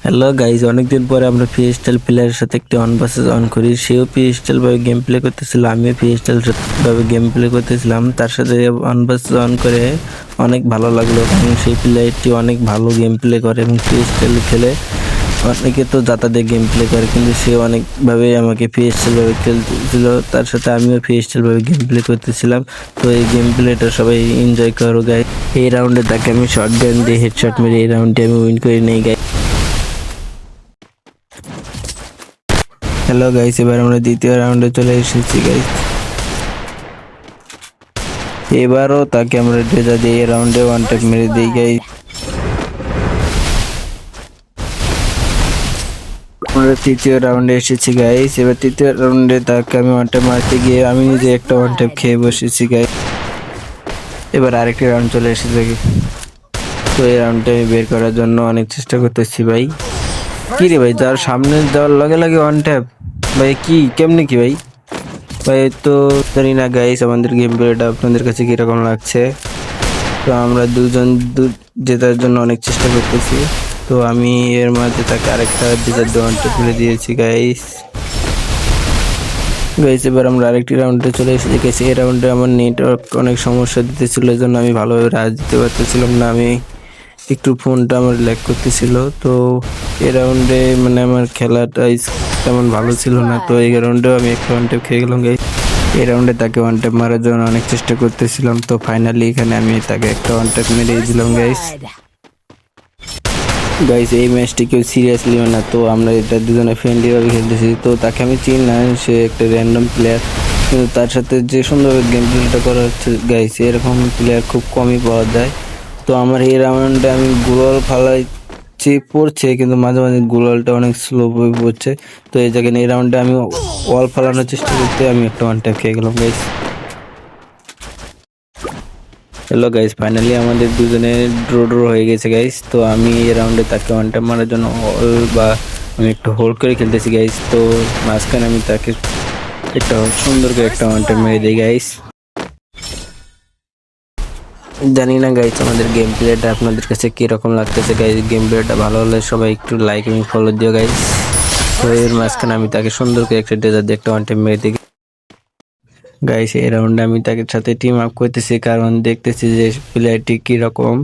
Hello guys, অনেকদিন পরে আমরা পিএসএল প্লেয়ারের সাথে একটি অন ভার্সেস অন করি। সেও পিএসএল ভাবে গেম প্লে করতেছিল, আমিও পিএসএল ভাবে গেম প্লে করতেছিলাম। তার সাথে অন ভার্সেস অন করে অনেক ভালো লাগলো, কারণ সেই প্লেয়ারটি অনেক ভালো গেম প্লে করে এবং পিএসএল খেলে। অনেকে তো যাতাদের গেম প্লে করে, কিন্তু সে অনেকভাবে আমাকে পিএসএল ভাবে খেলতেছিল। তার সাথে আমিও পিএসএল ভাবে গেম প্লে করতেছিলাম। তো এই গেম প্লেটা সবাই এনজয় করো গাই। এই রাউন্ডে তাকে আমি শর্ট গান দিয়ে হেডশট মেরে এই রাউন্ডে আমি উইন করে নেই গাই। হ্যালো গাইস, এবার আমরা দ্বিতীয় রাউন্ডে চলে এসেছি গাইস। এবারও তাকে আমরা ডেজা দিয়ে এই রাউন্ডে ওয়ান ট্যাপ মেরে দিই গাইস। আমরা তৃতীয় রাউন্ডে এসেছি গাইস। এবার তৃতীয় রাউন্ডে তাকে আমি ওয়ান ট্যাপ মারতে গিয়ে আমি নিজে একটা ওয়ান ট্যাপ খেয়ে বসেছি গাইস। এবার আরেকটি রাউন্ড চলে এসেছে। তো এই রাউন্ডটা আমি বের করার জন্য অনেক চেষ্টা করতেছি ভাই। কি রে ভাই, যার সামনে যাওয়ার লগে লগে ওয়ান ট্যাপ ভাই, কি কেমনে কি ভাই? ভাই তো জানি না গাইস, আমাদের গেম প্লেটা আপনাদের কাছে কিরকম লাগছে। তো আমরা দুজন জেতার জন্য অনেক চেষ্টা করতেছি। তো আমি এর মাঝে তাকে আরেকটা জেতার দোয়ানটা তুলে দিয়েছি গাইস। এবার আমরা আরেকটি রাউন্ডে চলে এসেছি গেছি। এই রাউন্ডে আমার নেটওয়ার্ক অনেক সমস্যা দিতেছিল, এই জন্য আমি ভালোভাবে রাজ দিতে পারতেছিলাম না। আমি একটু ফোনটা আমার ল্যাগ করতেছিল। তো এই রাউন্ডে মানে আমার খেলাটা তেমন ভালো ছিল না। তো এই রাউন্ডেও আমি একটা ওয়ান ট্যাপ খেয়ে গেলাম গাইস। এই রাউন্ডে তাকে ওয়ান ট্যাপ মারার জন্য অনেক চেষ্টা করতেছিলাম। তো ফাইনালি এখানে আমি তাকে একটা ওয়ান ট্যাপ মেরে দিলাম গাইস। এই ম্যাচটি কেউ সিরিয়াসলি না, তো আমরা এটা দুজনে ফ্রেন্ডলি ভাবে খেলতেছি। তো তাকে আমি চিনি না, সে একটা র্যান্ডম প্লেয়ার, কিন্তু তার সাথে যে সুন্দরভাবে গেম প্লেটা করা হচ্ছে গাইস, এরকম প্লেয়ার খুব কমই পাওয়া যায়। তো আমার এই রাউন্ডে আমি গ্লোয়াল ফালাইছি পড়ছে, কিন্তু মাঝে মাঝে গ্লোয়ালটা অনেক স্লো হয়ে পড়ছে। তো এই জায়গায় এই রাউন্ডে আমি ওয়াল ফালানোর চেষ্টা করতে আমি একটা ওয়ান ট্যাপ খেয়ে গেলাম গাইস। হ্যালো গাইস, ফাইনালি আমাদের দুজনের ড্র হয়ে গেছে গাইস। তো আমি এই রাউন্ডে তাকে ওয়ান ট্যাপ মারার জন্য আমি একটু হোল্ড করে খেলতেছি গাইস। তো মাঝখানে আমি তাকে একটা সুন্দর করে একটা ওয়ান ট্যাপ মেরে দিই গাইস। জানি না গাইস, আমাদের গেম প্লেটা আপনাদের কাছে কিরকম লাগতেছে গাইস। গেম প্লেটা ভালো হলে সবাই একটু লাইক এবং ফলো দিও গাইস। তো এর মাঝখানে আমি তাকে সুন্দর করে একটা ডেজার দিয়ে একটা ওয়ান ট্যাপ মেরে দিই গাইস। এই রাউন্ডে আমি তাকে সাথে টিম আপ করতেছি, কারণ দেখতেছি যে প্লেয়ারটি কিরকম।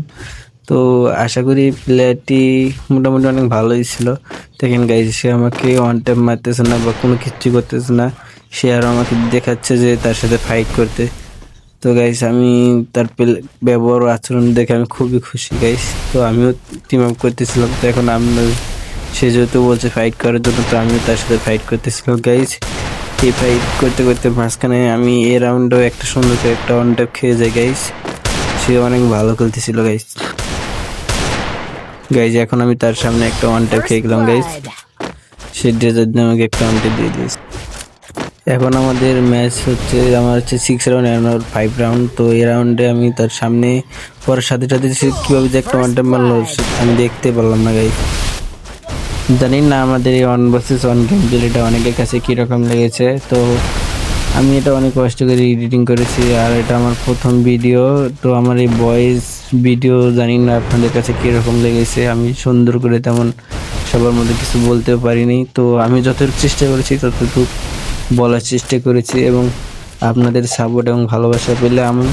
তো আশা করি প্লেয়ারটি মোটামুটি অনেক ভালোই ছিল। দেখেন গাইস, সে আমাকে ওয়ান ট্যাপ মারতেছে না বা কোনো কিছু করতেছে না, সে আর আমাকে দেখাচ্ছে যে তার সাথে ফাইট করতে। তো গাইস, আমি তার ব্যবহার আচরণ দেখে আমি খুবই খুশি গাইস। তো আমিও টিম আপ করতেছিলাম। তো এখন সে যেহেতু বলছে ফাইট করার জন্য, তো আমিও তার সাথে ফাইট করতেছিলাম গাইস। এই ফাইট করতে করতে মাঝখানে আমি এই রাউন্ডেও একটা সুন্দর করে একটা ওয়ান ট্যাপ খেয়ে যাই গাইস। সে অনেক ভালো খেলতেছিল গাইস। এখন আমি তার সামনে একটা ওয়ান ট্যাপ খেয়ে গেলাম গাইস। সে ডেজার্ট দিয়ে আমাকে একটা ওয়ান ট্যাপ দিয়ে দিয়েছে। এখন আমাদের ম্যাচ হচ্ছে, আমার হচ্ছে 6 রাউন্ড আর 5 রাউন্ড। তো এই রাউন্ডে আমি তার সামনে পরের সাথে সাথে সে কীভাবে যে একটা ওয়ান ট্যাপ মারলো আমি দেখতে পারলাম না গাইস। জানি না আমাদের এই ওয়ান ভার্সেস ওয়ান গেম প্লেটা অনেকের কাছে কীরকম লেগেছে। তো আমি এটা অনেক কষ্ট করে এডিটিং করেছি, আর এটা আমার প্রথম ভিডিও। তো আমার এই ভয়েস ভিডিও জানি না আপনাদের কাছে কীরকম লেগেছে। আমি সুন্দর করে তেমন সবার মধ্যে কিছু বলতেও পারিনি। তো আমি যতটুকু চেষ্টা করেছি ততটুকু বলার চেষ্টা করেছি, এবং আপনাদের সাপোর্ট এবং ভালোবাসা পেলে আমি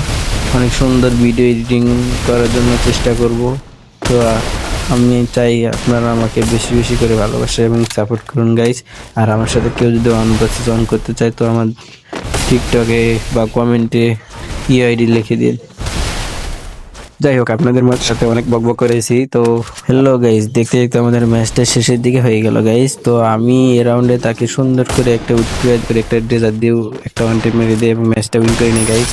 অনেক সুন্দর ভিডিও এডিটিং করার জন্য চেষ্টা করব। তো আমি চাই আপনারা আমাকে বেশি বেশি করে ভালোবাসা এবং সাপোর্ট করুন গাইস। আর আমার সাথে কেউ যদি অন ভার্সেস অন করতে চায়, তো আমার টিকটকে বা কমেন্টে ইআইডি লিখে দিন। যাই হোক, আপনাদের সাথে অনেক বকবক করেছি। তো হ্যালো গাইস, দেখতে দেখতে আমাদের ম্যাচটা শেষের দিকে হয়ে গেল গাইস। তো আমি এই রাউন্ডে তাকে সুন্দর করে একটা উৎপ্রেরণ করে একটা ডেজার্ট দিয়ে একটা ওয়ান ট্যাপ মেরে দিই এবং ম্যাচটা উইন করে নিই গাইস।